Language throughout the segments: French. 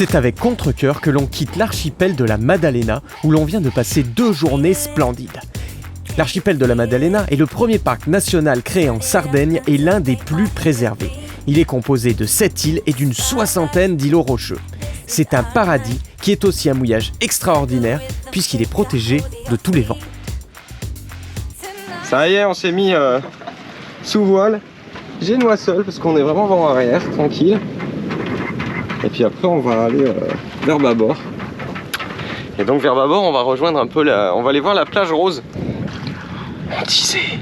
C'est avec contre-cœur que l'on quitte l'archipel de la Maddalena, où l'on vient de passer 2 journées splendides. L'archipel de la Maddalena est le premier parc national créé en Sardaigne et l'un des plus préservés. Il est composé de 7 îles et d'une 60aine d'îlots rocheux. C'est un paradis qui est aussi un mouillage extraordinaire puisqu'il est protégé de tous les vents. Ça y est, on s'est mis sous voile. Génois seul parce qu'on est vraiment vent arrière, tranquille. Et puis après on va aller vers bâbord. Et donc vers bâbord on va rejoindre un peu on va aller voir la plage rose. On disait,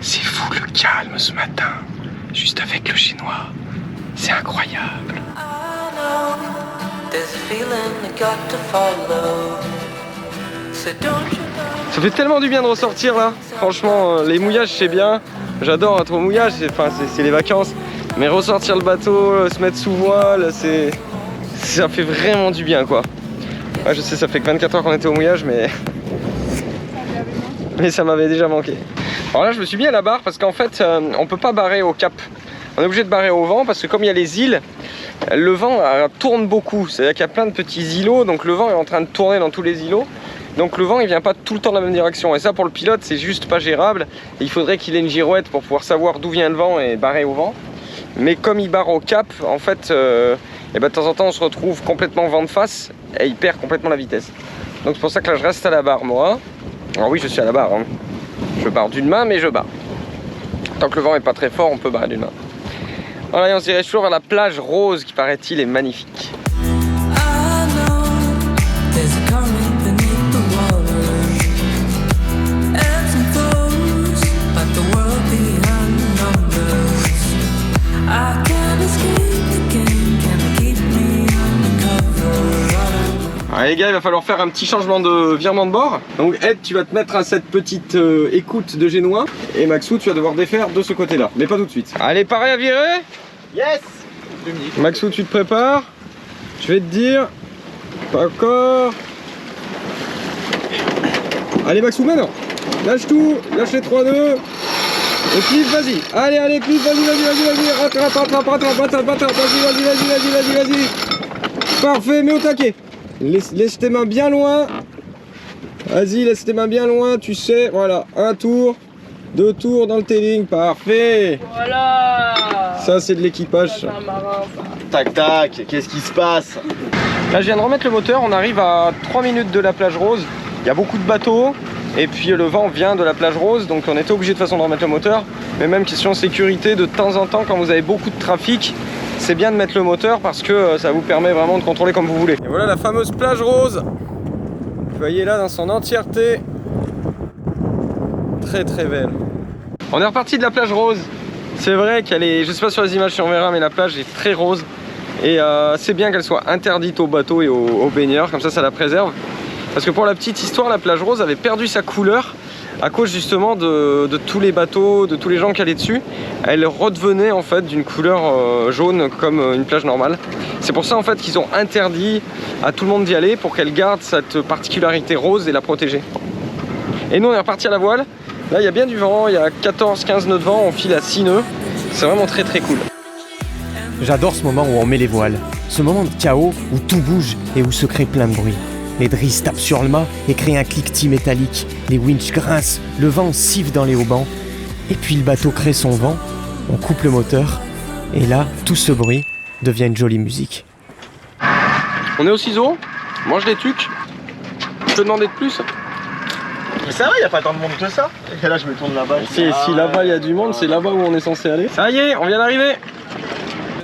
c'est fou le calme ce matin, juste avec le Génois. C'est incroyable. Ça fait tellement du bien de ressortir là. Franchement, les mouillages c'est bien. J'adore être au mouillage, c'est les vacances. Mais ressortir le bateau, se mettre sous voile, ça fait vraiment du bien quoi. Ouais, je sais, ça fait que 24 heures qu'on était au mouillage, mais ça m'avait déjà manqué. Alors là, je me suis mis à la barre parce qu'en fait, on peut pas barrer au cap. On est obligé de barrer au vent parce que comme il y a les îles, le vent tourne beaucoup. C'est-à-dire qu'il y a plein de petits îlots, donc le vent est en train de tourner dans tous les îlots. Donc le vent il vient pas tout le temps dans la même direction. Et ça pour le pilote c'est juste pas gérable. Et il faudrait qu'il ait une girouette pour pouvoir savoir d'où vient le vent et barrer au vent. Mais comme il barre au cap, en fait, et de temps en temps on se retrouve complètement vent de face et il perd complètement la vitesse. Donc c'est pour ça que là je reste à la barre moi. Alors oui je suis à la barre, hein. Je barre d'une main mais je barre. Tant que le vent est pas très fort on peut barrer d'une main. Voilà, et on se dirige toujours vers la plage rose qui paraît-il est magnifique. Allez les gars, il va falloir faire un petit changement de virement de bord. Donc Ed, tu vas te mettre à cette petite écoute de Génois. Et Maxou, tu vas devoir défaire de ce côté-là. Mais pas tout de suite. Allez, pareil à virer. Yes. Maxou, tu te prépares. Je vais te dire. Pas encore. Allez Maxou, maintenant. Lâche tout. Lâche les 3 nœuds. Et clip, vas-y. Allez, clip, vas-y. Rattrape. Vas-y. Parfait, mets au taquet. Laisse tes mains bien loin. Vas-y, laisse tes mains bien loin, tu sais. Voilà, 1 tour, 2 tours dans le tailing, parfait. Voilà. Ça, c'est de l'équipage. Tac, qu'est-ce qui se passe? Là, je viens de remettre le moteur. On arrive à 3 minutes de la plage rose. Il y a beaucoup de bateaux. Et puis le vent vient de la plage rose. Donc on était obligé de toute façon de remettre le moteur. Mais même question sécurité, de temps en temps, quand vous avez beaucoup de trafic, c'est bien de mettre le moteur parce que ça vous permet vraiment de contrôler comme vous voulez. Et voilà la fameuse plage rose. Vous voyez là dans son entièreté. Très très belle. On est reparti de la plage rose. C'est vrai qu'elle est, je sais pas sur les images si on verra, mais la plage est très rose. Et c'est bien qu'elle soit interdite aux bateaux et aux baigneurs, comme ça la préserve. Parce que pour la petite histoire, la plage rose avait perdu sa couleur à cause justement de tous les bateaux, de tous les gens qui allaient dessus. Elle redevenait en fait d'une couleur jaune comme une plage normale. C'est pour ça en fait qu'ils ont interdit à tout le monde d'y aller pour qu'elle garde cette particularité rose et la protéger. Et nous on est reparti à la voile. Là il y a bien du vent, il y a 14-15 nœuds de vent, on file à 6 nœuds. C'est vraiment très très cool. J'adore ce moment où on met les voiles. Ce moment de chaos où tout bouge et où se crée plein de bruit. Les drisses tapent sur le mât et créent un cliquetis métallique. Les winches grincent, le vent siffle dans les haubans. Et puis le bateau crée son vent, on coupe le moteur. Et là, tout ce bruit devient une jolie musique. On est au ciseau, mange les tucs. Je te demandais de plus. Mais ça va, il n'y a pas tant de monde que ça. Et là je me tourne là-bas. Si là-bas il y a du monde, c'est là-bas où on est censé aller. Ça y est, on vient d'arriver.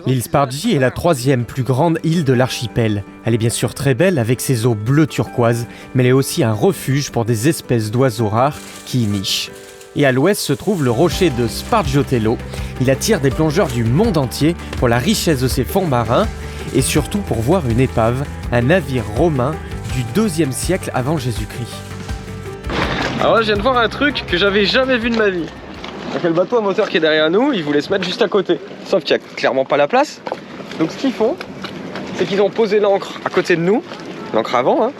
L'île Spargi est la 3e plus grande île de l'archipel. Elle est bien sûr très belle avec ses eaux bleu turquoise, mais elle est aussi un refuge pour des espèces d'oiseaux rares qui y nichent. Et à l'ouest se trouve le rocher de Spargiotello. Il attire des plongeurs du monde entier pour la richesse de ses fonds marins et surtout pour voir une épave, un navire romain du 2e siècle avant Jésus-Christ. Alors là je viens de voir un truc que j'avais jamais vu de ma vie. Donc le bateau à moteur qui est derrière nous, il voulait se mettre juste à côté. Sauf qu'il n'y a clairement pas la place. Donc ce qu'ils font, c'est qu'ils ont posé l'ancre à côté de nous, l'ancre avant. Hein.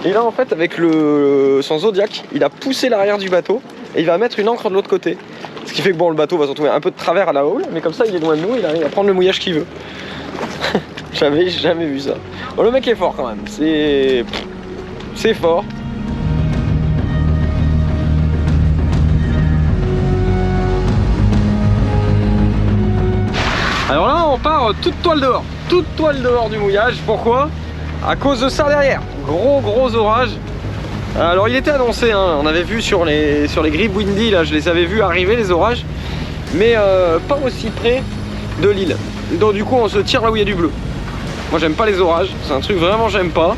Et là en fait avec son Zodiac, il a poussé l'arrière du bateau et il va mettre une ancre de l'autre côté. Ce qui fait que bon, le bateau va se retrouver un peu de travers à la houle, mais comme ça il est loin de nous, il arrive à prendre le mouillage qu'il veut. J'avais jamais vu ça. Bon, le mec est fort quand même, c'est fort. Alors là on part toute toile dehors du mouillage. Pourquoi? À cause de ça derrière, gros orage. Alors il était annoncé, hein, on avait vu sur les grids windy, là je les avais vus arriver les orages, mais pas aussi près de l'île. Donc du coup on se tire là où il y a du bleu. Moi j'aime pas les orages, c'est un truc vraiment j'aime pas.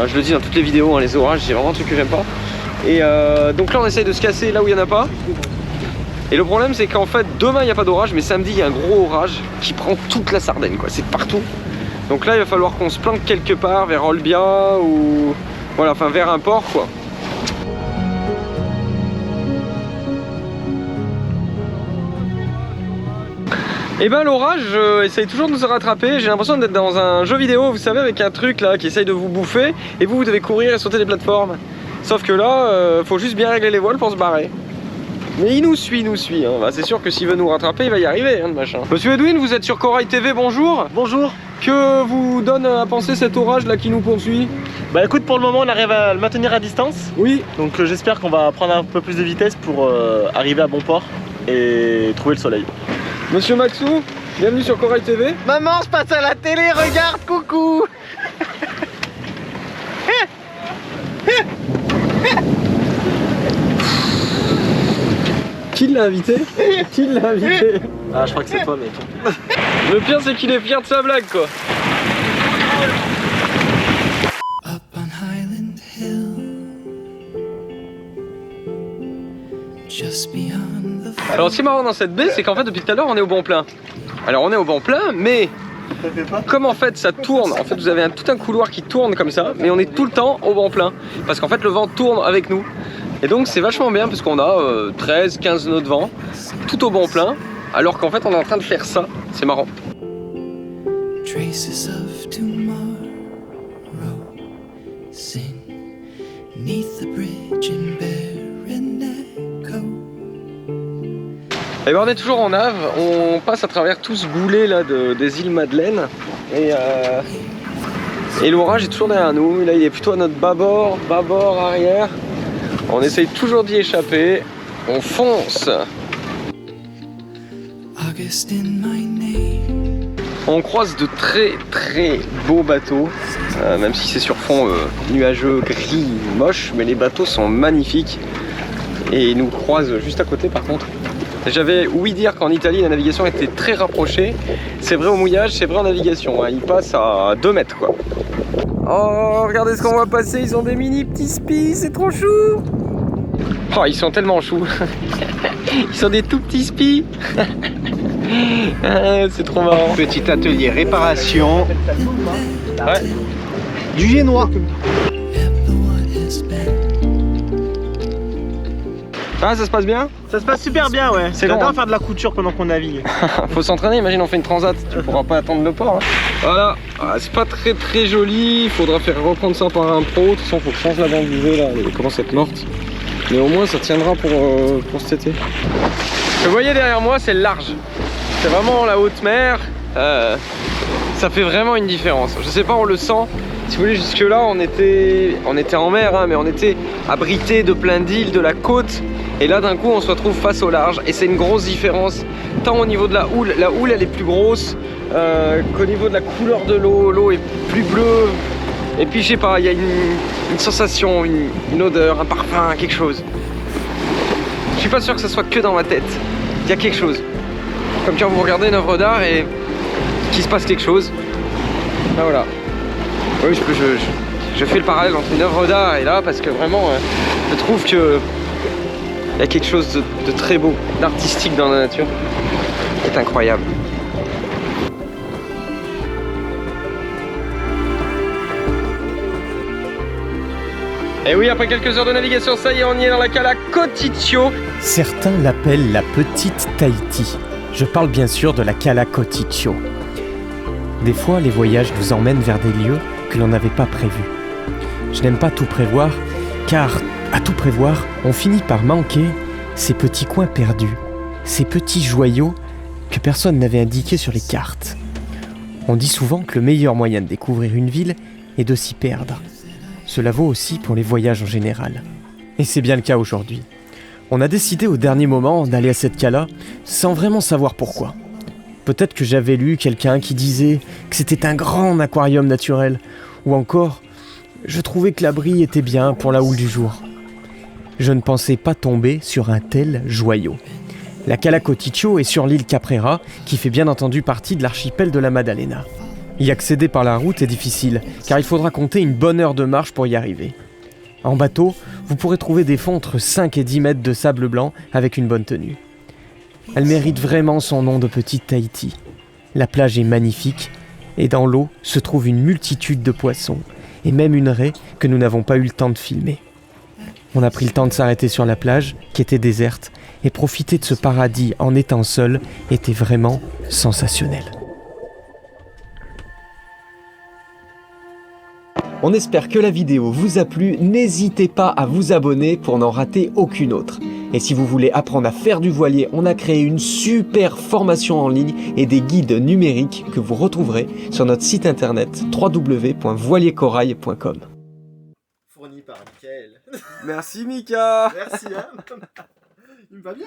Je le dis dans toutes les vidéos, hein, les orages c'est vraiment un truc que j'aime pas. Et donc là on essaye de se casser là où il n'y en a pas. Et le problème c'est qu'en fait demain il n'y a pas d'orage, mais samedi il y a un gros orage qui prend toute la Sardaigne quoi, c'est partout. Donc là il va falloir qu'on se planque quelque part vers Olbia ou voilà, enfin vers un port quoi. Et ben l'orage essaye toujours de nous rattraper, j'ai l'impression d'être dans un jeu vidéo, vous savez, avec un truc là qui essaye de vous bouffer et vous devez courir et sauter des plateformes. Sauf que là, faut juste bien régler les voiles pour se barrer. Mais il nous suit, hein. Bah, c'est sûr que s'il veut nous rattraper, il va y arriver, hein, le machin. Monsieur Edwin, vous êtes sur Corail TV, bonjour. Bonjour. Que vous donne à penser cet orage là qui nous poursuit? Bah écoute, pour le moment on arrive à le maintenir à distance. Oui. Donc j'espère qu'on va prendre un peu plus de vitesse pour arriver à bon port et trouver le soleil. Monsieur Maxou, bienvenue sur Corail TV. Maman, je passe à la télé, regarde, coucou. Qui l'a invité? Qui l'a invité? Ah, je crois que c'est toi, mec. Le pire, c'est qu'il est fier de sa blague, quoi. Alors, ce qui est marrant dans cette baie, c'est qu'en fait, depuis tout à l'heure, on est au bon plein. Alors, on est au bon plein, mais comme en fait ça tourne, en fait vous avez tout un couloir qui tourne comme ça, mais on est tout le temps au bon plein parce qu'en fait le vent tourne avec nous et donc c'est vachement bien parce qu'on a 13-15 nœuds de vent tout au bon plein alors qu'en fait on est en train de faire ça, c'est marrant. Et ben on est toujours en Nave, on passe à travers tout ce goulet là des îles Madeleine et l'orage est toujours derrière nous. Là il est plutôt à notre bâbord arrière. On essaye toujours d'y échapper, on fonce. On croise de très beaux bateaux, même si c'est sur fond nuageux, gris, moche, mais les bateaux sont magnifiques et ils nous croisent juste à côté par contre. J'avais ouï dire qu'en Italie la navigation était très rapprochée. C'est vrai au mouillage, c'est vrai en navigation, hein. Ils passent à 2 mètres quoi. Oh regardez ce qu'on voit passer, ils ont des mini petits spies, c'est trop chou. Oh ils sont tellement choux. Ils sont des tout petits spies. C'est trop marrant. Petit atelier réparation. Ouais. Du génois. Ah ça se passe bien? Ça se passe super bien, ouais. C'est long, J'adore hein. faire de la couture pendant qu'on navigue. Faut s'entraîner, imagine on fait une transat, tu pourras pas attendre le port. Hein. Voilà, c'est pas très joli, il faudra faire reprendre ça par un pro, de toute façon faut que je change la bande d'UV là, elle commence à être morte. Mais au moins ça tiendra pour cet été. Vous voyez derrière moi c'est large, c'est vraiment la haute mer, ça fait vraiment une différence. Je sais pas, on le sent, si vous voulez jusque là on était en mer, hein, mais on était abrité de plein d'îles, de la côte. Et là d'un coup on se retrouve face au large et c'est une grosse différence tant au niveau de la houle elle est plus grosse qu'au niveau de la couleur de l'eau est plus bleue et puis je sais pas, il y a une sensation, une odeur, un parfum, quelque chose. Je suis pas sûr que ce soit que dans ma tête, il y a quelque chose. Comme quand vous regardez une œuvre d'art et qu'il se passe quelque chose. Ben voilà. Oui, je fais le parallèle entre une œuvre d'art et là parce que vraiment je trouve que il y a quelque chose de très beau, d'artistique dans la nature. C'est incroyable. Et oui, après quelques heures de navigation, ça y est, on y est dans la Cala Coticchio. Certains l'appellent la petite Tahiti. Je parle bien sûr de la Cala Coticchio. Des fois, les voyages nous emmènent vers des lieux que l'on n'avait pas prévus. Je n'aime pas tout prévoir, car à tout prévoir, on finit par manquer ces petits coins perdus, ces petits joyaux que personne n'avait indiqués sur les cartes. On dit souvent que le meilleur moyen de découvrir une ville est de s'y perdre. Cela vaut aussi pour les voyages en général. Et c'est bien le cas aujourd'hui. On a décidé au dernier moment d'aller à cette cala sans vraiment savoir pourquoi. Peut-être que j'avais lu quelqu'un qui disait que c'était un grand aquarium naturel, ou encore, je trouvais que l'abri était bien pour la houle du jour. Je ne pensais pas tomber sur un tel joyau. La Cala Coticchio est sur l'île Caprera, qui fait bien entendu partie de l'archipel de la Maddalena. Y accéder par la route est difficile, car il faudra compter une bonne heure de marche pour y arriver. En bateau, vous pourrez trouver des fonds entre 5 et 10 mètres de sable blanc avec une bonne tenue. Elle mérite vraiment son nom de petite Tahiti. La plage est magnifique, et dans l'eau se trouve une multitude de poissons, et même une raie que nous n'avons pas eu le temps de filmer. On a pris le temps de s'arrêter sur la plage, qui était déserte, et profiter de ce paradis en étant seul était vraiment sensationnel. On espère que la vidéo vous a plu, n'hésitez pas à vous abonner pour n'en rater aucune autre. Et si vous voulez apprendre à faire du voilier, on a créé une super formation en ligne et des guides numériques que vous retrouverez sur notre site internet www.voiliercorail.com. Fourni par Mickaël. Merci Mika. Merci, hein. Il me va bien.